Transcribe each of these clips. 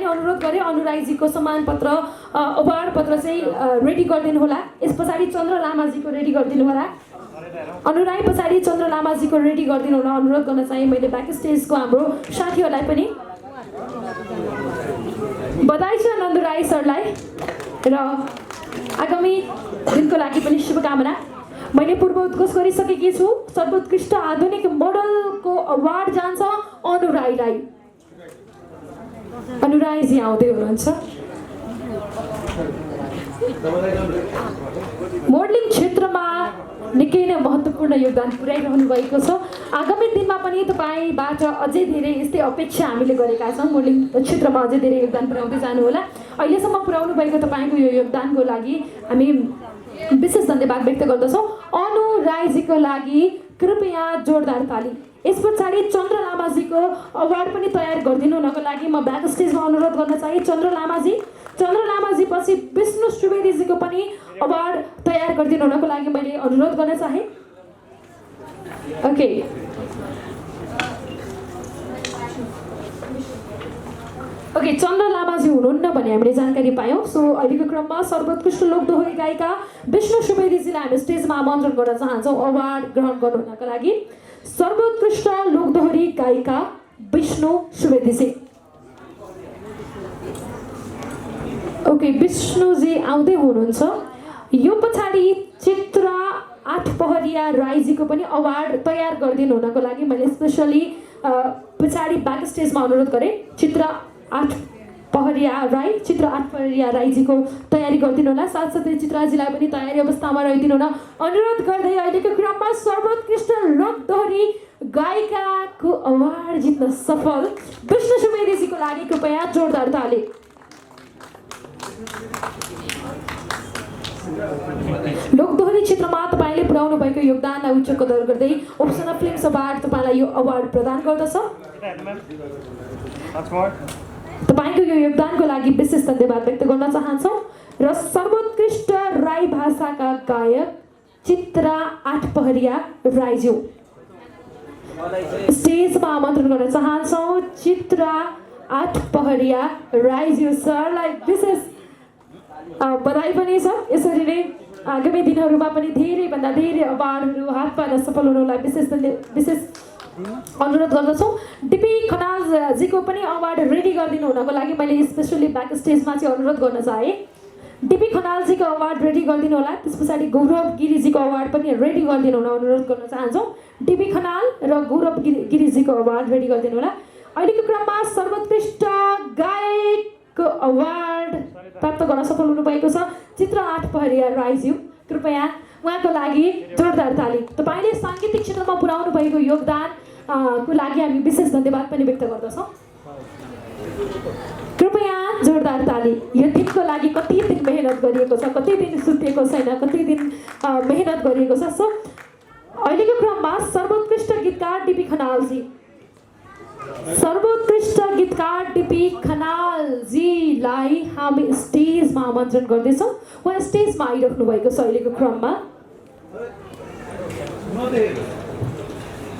अनुरोध गरेँ अनु राईजीको सम्मान पत्र अवार्ड पत्र चाहिँ रेडी गरिदिनु होला। यस पछाडि चन्द्र लामाजीको रेडी गरिदिनु होला। अनु राई पछाडि चन्द्र लामाजीको रेडी गरिदिनु होला अनुरोध गर्न चाहे मैले ब्याक स्टेजको हाम्रो साथीहरूलाई पनि। बधाई छ नन्दु राई सरलाई र आगामी दिनको लागि पनि शुभकामना। मैले पूर्व उद्घोष गरिसकेकी छु। सर्वोत्कृष्ट आधुनिक मोडलको अवार्ड जान्छ अनु राईलाई। अनु राईजी आउँदै हुनुहुन्छ। मोडलिङ क्षेत्रमा निकै नै महत्त्वपूर्ण योगदान पुर्याइरहनु भएको छ। आगामी दिनमा पनि तपाईँबाट अझै धेरै यस्तै अपेक्षा हामीले गरेका छौँ। मोडलिङ क्षेत्रमा अझै धेरै योगदान पुर्याउँदै जानुहोला। अहिलेसम्म पुर्याउनु भएको तपाईँको यो योगदानको लागि हामी विशेष धन्यवाद व्यक्त गर्दछौँ। अनु राईजीको लागि कृपया जोरदार ताली। यस पछाडि चन्द्र लामाजीको अवार्ड पनि तयार गरिदिनु हुनको लागि म ब्याक स्टेजमा अनुरोध गर्न चाहे चन्द्र लामाजी पछि विष्णु सुवेदीजीको पनि अवार्ड तयार गरिदिनु हुनको लागि मैले अनुरोध गर्न चाहे। ओके, चन्द्र लामाजी हुनुहुन्न भन्ने हामीले जानकारी पायौँ। सो अहिलेको क्रममा सर्वोत्कृष्ट लोकदोहोरी गायिका विष्णु सुवेदीजीलाई हामी स्टेजमा आमन्त्रण गर्न चाहन्छौँ अवार्ड ग्रहण गर्नु हुनको लागि। सर्वोत्कृष्ट लोकदोहोरी गायिका विष्णु सुवेदीजी। ओके, विष्णुजी आउँदै हुनुहुन्छ। यो पछाडि चित्र आठपहरिया राईजीको पनि अवार्ड तयार गरिदिनु हुनको लागि मैले स्पेसली पछाडि ब्याक स्टेजमा अनुरोध गरेँ। चित्र आठपहरिया राईजीको तयारी गरिदिनु होला। साथसाथै चित्राजीलाई पनि तयारी अवस्थामा रहिदिनु होला अनुरोध गर्दै अहिलेको क्रममा सर्वोत्कृष्ट लोकदोहोरी गायिकाको अवार्ड जित्न सफल विष्णु सुवेदीजीको लागि कृपया जोरदार ताली। लोकदोहोरी क्षेत्रमा तपाईँले पुर्याउनु भएको योगदानलाई उच्च कदर गर्दै ओप्सना फिल्म्स अवार्ड तपाईँलाई यो अवार्ड प्रदान गर्दछ। तपाईँको यो योगदानको लागि विशेष धन्यवाद व्यक्त गर्न चाहन्छौँ। र सर्वोत्कृष्ट राई भाषाका गायक चित्र आठपहरिया राईज्यू स्टेजमा आमन्त्रण गर्न चाहन्छौँ। चित्र आठपहरिया राईज्यू सरलाई विशेष बधाई पनि छ। यसरी नै आगामी दिनहरूमा पनि धेरैभन्दा धेरै अवार्डहरू हात पार्न सफल हुनुलाई विशेष अनुरोध गर्दछौँ। डिपी खनालजीको पनि अवार्ड रेडी गरिदिनु हुनको लागि मैले स्पेसली ब्याक स्टेजमा चाहिँ अनुरोध गर्न चाहेँ। डिपी खनालजीको अवार्ड रेडी गरिदिनु होला। त्यस पछाडि गौरव गिरिजीको अवार्ड पनि रेडी गरिदिनु हुन अनुरोध गर्न चाहन्छौँ। डिपी खनाल र गौरव गिरिजीको अवार्ड रेडी गरिदिनु होला। अहिलेको क्रममा सर्वोत्कृष्ट गायकको अवार्ड प्राप्त गर्न सफल हुनुभएको छ चित्र आठपहरिया राईज्यू। कृपया उहाँको लागि जोरदार ताली। तपाईँले साङ्गीतिक क्षेत्रमा पुर्याउनु भएको योगदान को लागि हामी विशेष धन्यवाद पनि व्यक्त गर्दछौँ। कृपया जोरदार ताली। यो दिनको लागि कति दिन मेहनत गरिएको छ, कति दिन सुतेको छैन, कति दिन मेहनत गरिएको छ। सो अहिलेको क्रममा सर्वोत्कृष्ट गीतकार डिपी खनालजी, सर्वोत्कृष्ट गीतकार डिपी खनालजीलाई हामी स्टेजमा आमन्त्रण गर्दैछौँ। उहाँ स्टेजमा आइराख्नु भएको छ अहिलेको क्रममा।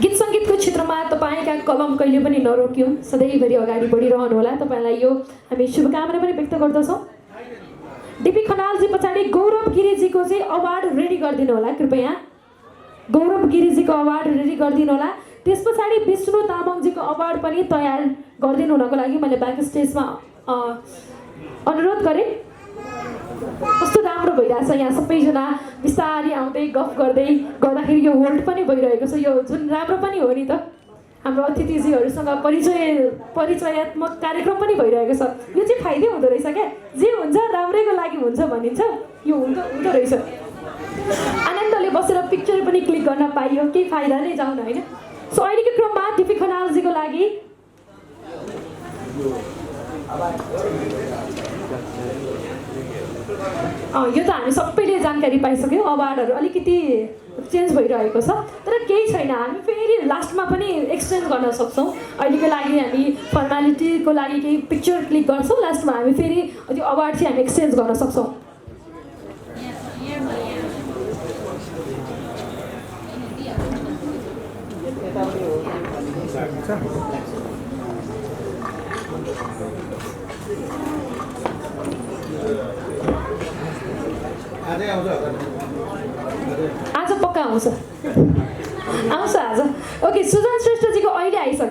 गीत सङ्गीतको क्षेत्रमा तपाईँका कलम कहिले पनि नरोकिउँ, सधैँभरि अगाडि बढिरहनु होला। तपाईँलाई यो हामी शुभकामना पनि व्यक्त गर्दछौँ। डिपी खनालजी पछाडि गौरव गिरिजीको चाहिँ अवार्ड रेडी गरिदिनु होला। कृपया गौरव गिरिजीको अवार्ड रेडी गरिदिनु होला। त्यस पछाडि विष्णु तामाङजीको अवार्ड पनि तयार गरिदिनु हुनको लागि मैले ब्याक स्टेजमा अनुरोध गरेँ। कस्तो राम्रो भइरहेछ यहाँ, सबैजना बिस्तारै आउँदै गफ गर्दै गर्दाखेरि यो होल्ड पनि भइरहेको छ। यो जुन राम्रो पनि हो नि त, हाम्रो अतिथिजीहरूसँग परिचयात्मक कार्यक्रम पनि भइरहेको छ। यो चाहिँ फाइदै हुँदो रहेछ क्या, जे हुन्छ राम्रैको लागि हुन्छ भनिन्छ, यो हुँदो रहेछ। आनन्दले बसेर पिक्चर पनि क्लिक गर्न पाइयो, केही फाइदा नै जाउन होइन। सो अहिलेको क्रममा डिपी खनालजीको लागि यो त हामी सबैले जानकारी पाइसक्यौँ। अवार्डहरू अलिकति चेन्ज भइरहेको छ, तर केही छैन, हामी फेरि लास्टमा पनि एक्सचेन्ज गर्न सक्छौँ। अहिलेको लागि हामी फर्मालिटीको लागि केही पिक्चर क्लिक गर्छौँ, लास्टमा हामी फेरि त्यो अवार्ड चाहिँ हामी एक्सचेन्ज गर्न सक्छौँ। आज पक्का आउँछ आज ओके सुजन श्रेष्ठजीको अहिले आइसक्यो